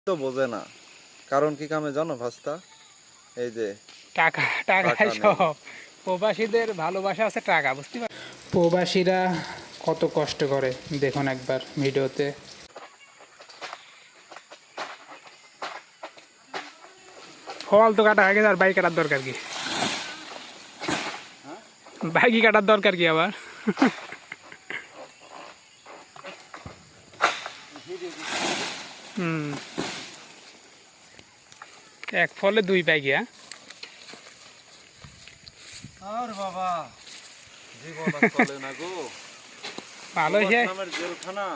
তো বোঝে না, কারণ কি কামে জানো ভাস্তা? এই যে টাকা টাকাই সব। প্রবাসীদের ভালোবাসা আছে টাকা, বুঝতে পার। প্রবাসীরা কত কষ্ট করে দেখুন একবার ভিডিওতে। ফল তো কাটা হয়ে গেছে, আর বাইক কাটার দরকার কি? বাইকই কাটার দরকার কি আবার? হুম, এক ফলে দুই বাইকি। হ্যাঁ, আর বাবা জীবন আর চলে না গো। ভালো সে নামের জেলখানা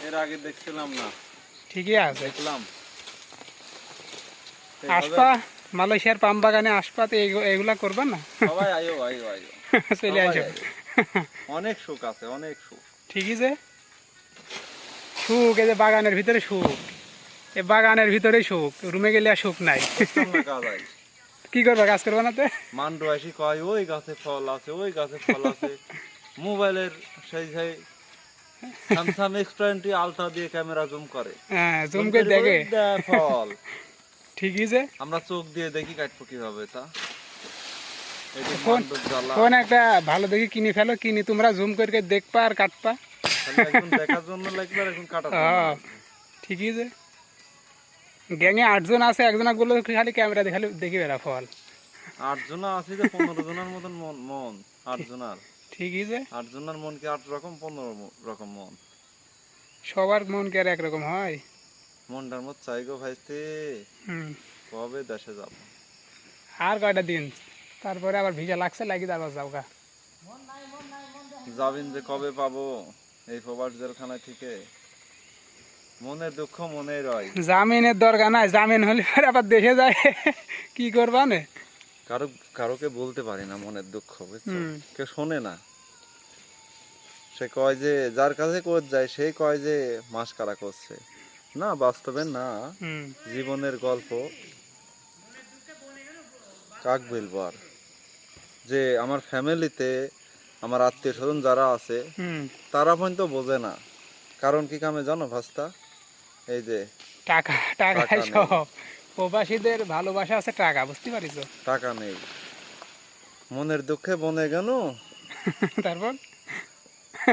এর আগে দেখছিলাম না, ঠিকই আছে। দেখলাম আসপা মালয়েশিয়ার পাম বাগানে আসপাতে এগুলা করবা না? সবাই আয়ো আয়ো আয়ো, চলে আসো। অনেক সুখ আছে, অনেক সুখ। ঠিকই যে সুখ, এই যে বাগানের ভিতরে সুখ, এই বাগানের ভিতরে সুখ, রুমে গেলে আর সুখ নাই। কি করবা, কাজ করবা না? মান্ডু আসি কয় ওই গাছে ফল আছে, ওই গাছে ফল আছে। মোবাইলের সেই সেই স্যামসাং X20 আলট্রা দিয়ে ক্যামেরা জুম করে, হ্যাঁ, জুম করে দেখে ফল। ঠিকই যে আমরা চোখ দিয়ে দেখি কাটবো কিভাবে তা? ফোন একটা ভালো দেখে কিনে ফেলো, কিনে তোমরা জুম করে দেখবা আর কাটবা। দেখার জন্য লাগবে, এখন কাটার ঠিকই যে গ্যাংয়ে 8 জন আছে, একজনা গুলো খালি ক্যামেরা দেখালে দেখি বেড়া ফল। 8 জন আছে যে 15 জনের মতন মন 8 জনের। ঠিকই যে 8 জনের মন কি 8 রকম, 15 রকম মন। সবার মন কি আর একরকম হয়? মনটার মত চাই গো ভাইস্তে, কবে দেশে যাব? আর কয়টা দিন, তারপরে আবার ভিসা লাগছে, লাগি তারপর যাও গা। যাবেন যে কবে পাবো এই প্রবাস জেলখানা থেকে? মনের দুঃখ মনেই রয়। জামিনের দরকার নাই, জামিন হলে আবার দেশে যায়। কি করবা না? কারোকে বলতে পারি না মনের দুঃখ, বুঝছো? কেউ শোনে না। সে কয় যে যার কাছে কোচ যায় সেই কয় যে মাস কারা করছে না, বাস্তবে না। জীবনের গল্প কাক বলবো আর? যে আমার ফ্যামিলিতে আমার আত্মীয় স্বজন যারা আছে তারা পর্যন্ত বোঝে না, কারণ কি কামে জানো ভাস্তা? এই যে টাকা টাকাই সব। প্রবাসীদের ভালোবাসা আছে টাকা, বুঝতে পারিস? টাকা নেই, মনের দুঃখে বনে গেল। তারপর